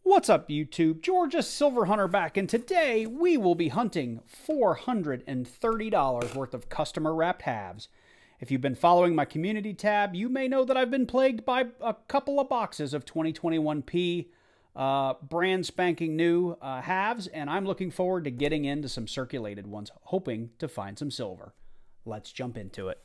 What's up, YouTube? Georgia Silver Hunter back, and today we will be hunting $430 worth of customer wrapped halves. If you've been following my community tab, you may know that I've been plagued by a couple of boxes of 2021P brand spanking new halves, and I'm looking forward to getting into some circulated ones, hoping to find some silver. Let's jump into it.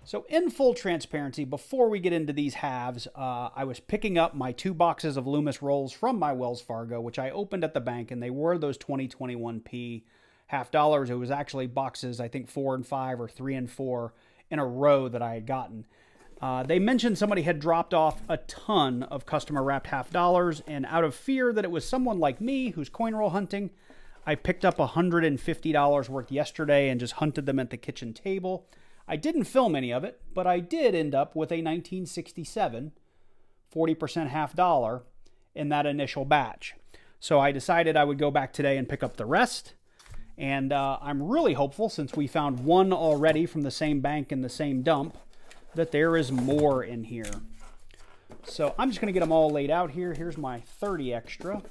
So in full transparency, before we get into these halves, I was picking up my 2 boxes of Loomis rolls from my Wells Fargo, which I opened at the bank, and they were those 2021P half dollars. It was actually boxes, I think 4 and 5 or 3 and 4 in a row that I had gotten. They mentioned somebody had dropped off a ton of customer wrapped half dollars, and out of fear that it was someone like me who's coin roll hunting, I picked up $150 worth yesterday and just hunted them at the kitchen table. I didn't film any of it, but I did end up with a 1967 40% half dollar in that initial batch. So I decided I would go back today and pick up the rest. And I'm really hopeful, since we found one already from the same bank in the same dump, that there is more in here. So I'm just going to get them all laid out here. Here's my 30 extra.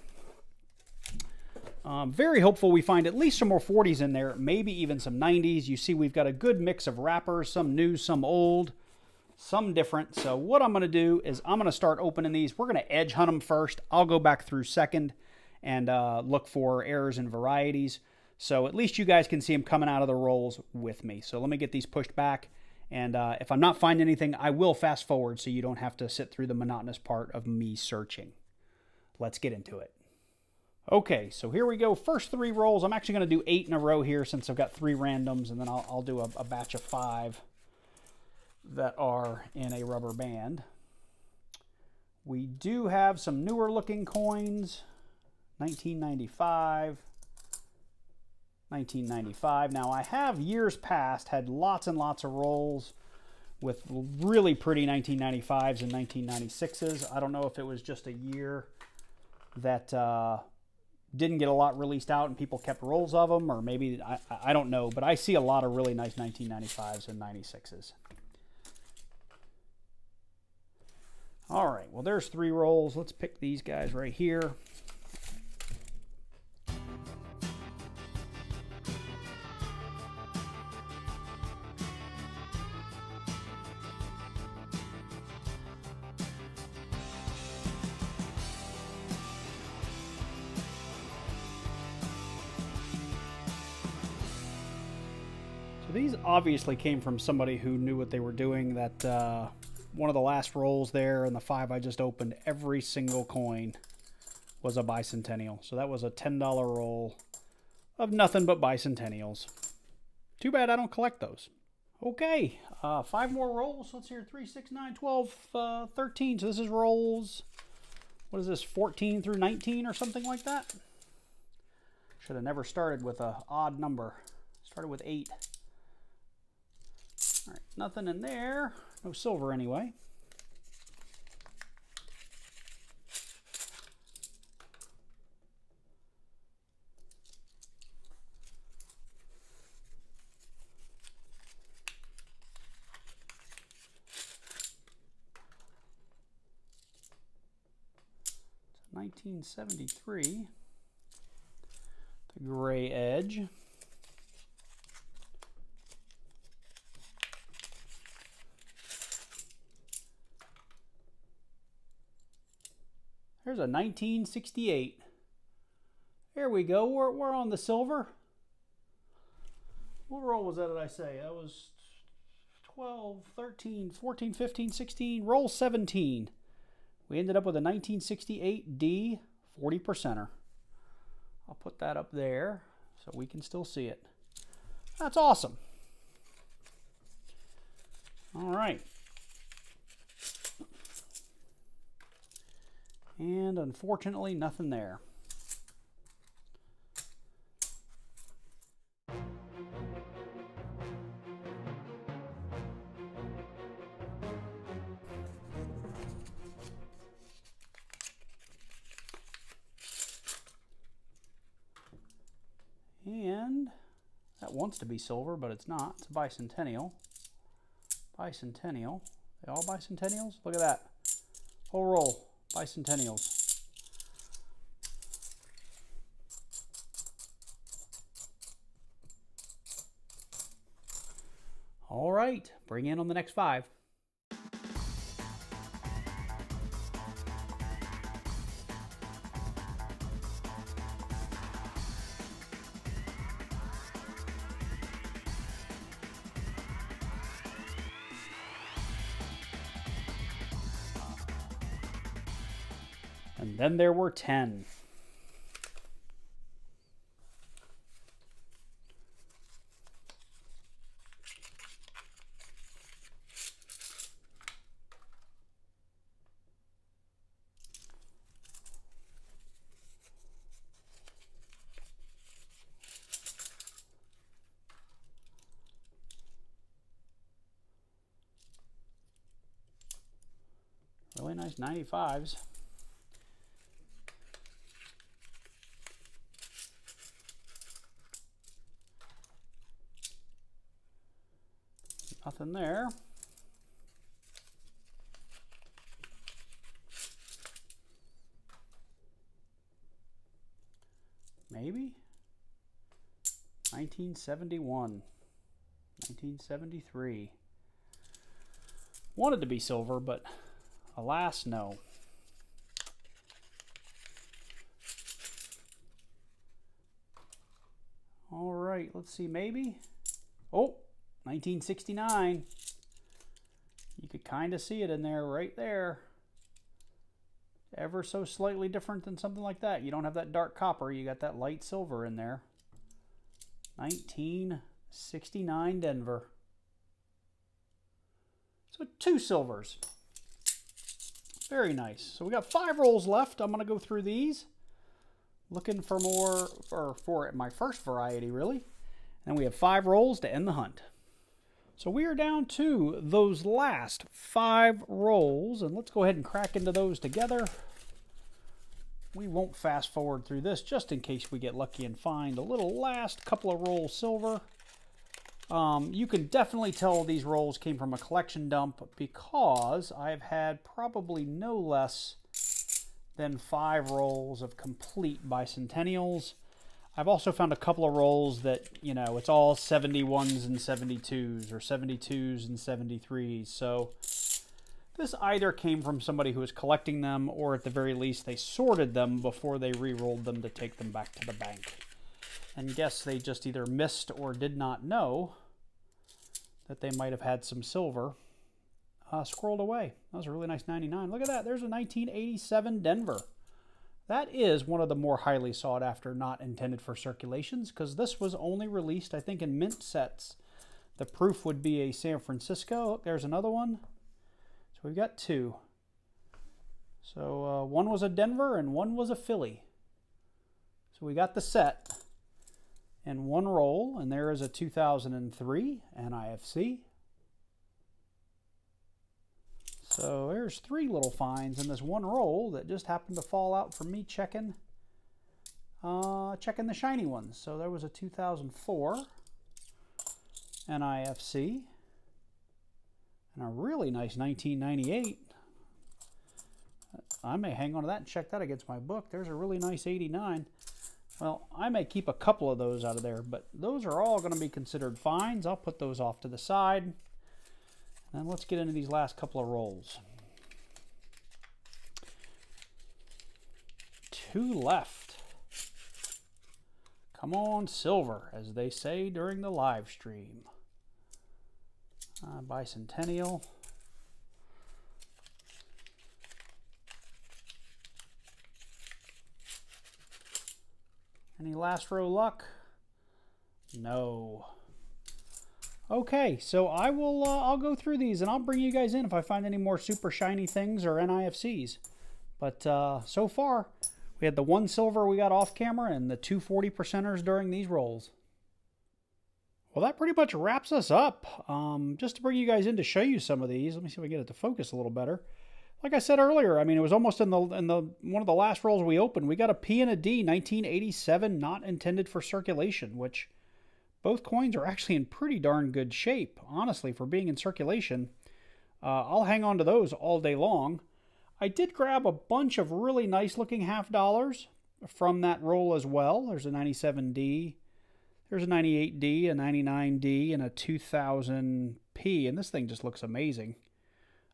Very hopeful we find at least some more 40s in there, maybe even some 90s. You see we've got a good mix of wrappers, some new, some old, some different. So what I'm going to do is I'm going to start opening these. We're going to edge hunt them first. I'll go back through second and look for errors and varieties. So at least you guys can see them coming out of the rolls with me. So let me get these pushed back. And if I'm not finding anything, I will fast forward so you don't have to sit through the monotonous part of me searching. Let's get into it. Okay, so here we go. First 3 rolls. I'm actually going to do 8 in a row here since I've got 3 randoms, and then I'll do a batch of 5 that are in a rubber band. We do have some newer looking coins. 1995. 1995. Now, I have years past had lots and lots of rolls with really pretty 1995s and 1996s. I don't know if it was just a year that didn't get a lot released out and people kept rolls of them, or maybe, I don't know, but I see a lot of really nice 1995s and 96s. All right, well, there's 3 rolls. Let's pick these guys right here. These obviously came from somebody who knew what they were doing. That one of the last rolls there and the 5 I just opened, every single coin was a bicentennial. So that was a $10 roll of nothing but bicentennials. Too bad I don't collect those. Okay, 5 more rolls. Let's hear 3, 6, 9, 12, 13. So this is rolls, what is this, 14 through 19 or something like that? Should have never started with an odd number. Started with 8. All right, nothing in there. No silver anyway. It's 1973. The gray edge. There's a 1968. There we go. We're on the silver. What roll was that, did I say? That was 12, 13, 14, 15, 16. Roll 17. We ended up with a 1968 D 40%er. I'll put that up there so we can still see it. That's awesome. All right. And unfortunately, nothing there. And that wants to be silver, but it's not. It's a bicentennial. Bicentennial. They all bicentennials? Look at that. Whole roll. Bicentennials. All right. Bring in on the next 5. And then there were 10. Really nice 95s. Nothing there. Maybe 1971, 1973. Wanted to be silver, but alas, no. All right, let's see, maybe. Oh, 1969. You could kind of see it in there, right there. Ever so slightly different than something like that. You don't have that dark copper, you got that light silver in there. 1969 Denver. So 2 silvers. Very nice. So we got 5 rolls left. I'm going to go through these. Looking for more, or for my first variety, really. And we have 5 rolls to end the hunt. So we are down to those last 5 rolls, and let's go ahead and crack into those together. We won't fast forward through this just in case we get lucky and find a little last couple of rolls silver. You can definitely tell these rolls came from a collection dump because I've had probably no less than 5 rolls of complete bicentennials. I've also found a couple of rolls that, you know, it's all 71s and 72s or 72s and 73s. So this either came from somebody who was collecting them, or at the very least they sorted them before they re-rolled them to take them back to the bank. And guess they just either missed or did not know that they might have had some silver squirreled away. That was a really nice 99. Look at that. There's a 1987 Denver. That is one of the more highly sought after, not intended for circulations, because this was only released, I think, in mint sets. The proof would be a San Francisco. Look, there's another one. So we've got 2. So one was a Denver and one was a Philly. So we got the set in 1 roll, and there is a 2003 NIFC. So there's 3 little finds in this 1 roll that just happened to fall out from me checking the shiny ones. So there was a 2004 NIFC and a really nice 1998. I may hang on to that and check that against my book. There's a really nice 89. Well, I may keep a couple of those out of there, but those are all going to be considered finds. I'll put those off to the side. And let's get into these last couple of rolls. 2 left. Come on, silver, as they say during the live stream. Bicentennial. Any last row luck? No. Okay, so I'll go through these and I'll bring you guys in if I find any more super shiny things or NIFCs. But so far, we had the 1 silver we got off camera and the 2 40%ers during these rolls. Well, that pretty much wraps us up. Just to bring you guys in to show you some of these. Let me see if I can get it to focus a little better. Like I said earlier, I mean, it was almost in the one of the last rolls we opened. We got a P and a D 1987, not intended for circulation, which both coins are actually in pretty darn good shape, honestly, for being in circulation. I'll hang on to those all day long. I did grab a bunch of really nice looking half dollars from that roll as well. There's a 97D, there's a 98D, a 99D, and a 2000P, and this thing just looks amazing.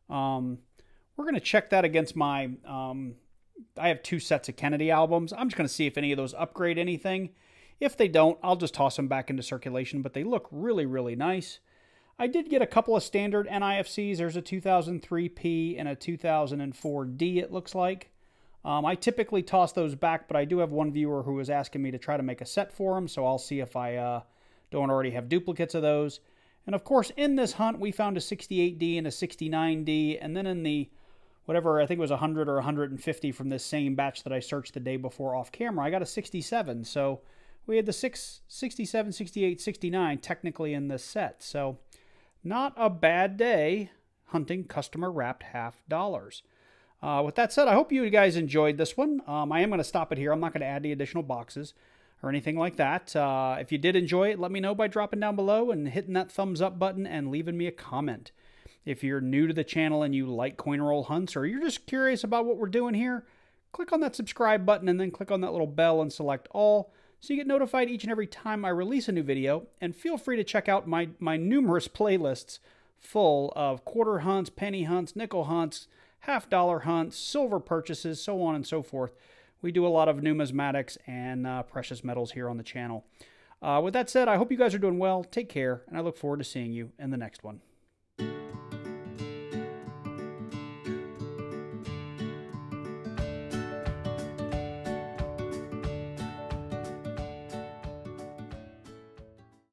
We're going to check that against my, I have 2 sets of Kennedy albums. I'm just going to see if any of those upgrade anything. If they don't, I'll just toss them back into circulation, but they look really, really nice. I did get a couple of standard NIFCs. There's a 2003P and a 2004D, it looks like. I typically toss those back, but I do have one viewer who is asking me to try to make a set for him, so I'll see if I don't already have duplicates of those. And of course, in this hunt, we found a 68D and a 69D, and then in the whatever, I think it was 100 or 150 from this same batch that I searched the day before off camera, I got a 67. So we had the 67, 68, 69 technically in this set. So not a bad day hunting customer wrapped half dollars. With that said, I hope you guys enjoyed this one. I am going to stop it here. I'm not going to add any additional boxes or anything like that. If you did enjoy it, let me know by dropping down below and hitting that thumbs up button and leaving me a comment. If you're new to the channel and you like coin roll hunts, or you're just curious about what we're doing here, click on that subscribe button and then click on that little bell and select all so you get notified each and every time I release a new video. And feel free to check out my numerous playlists full of quarter hunts, penny hunts, nickel hunts, half dollar hunts, silver purchases, so on and so forth. We do a lot of numismatics and precious metals here on the channel. With that said, I hope you guys are doing well. Take care, and I look forward to seeing you in the next one.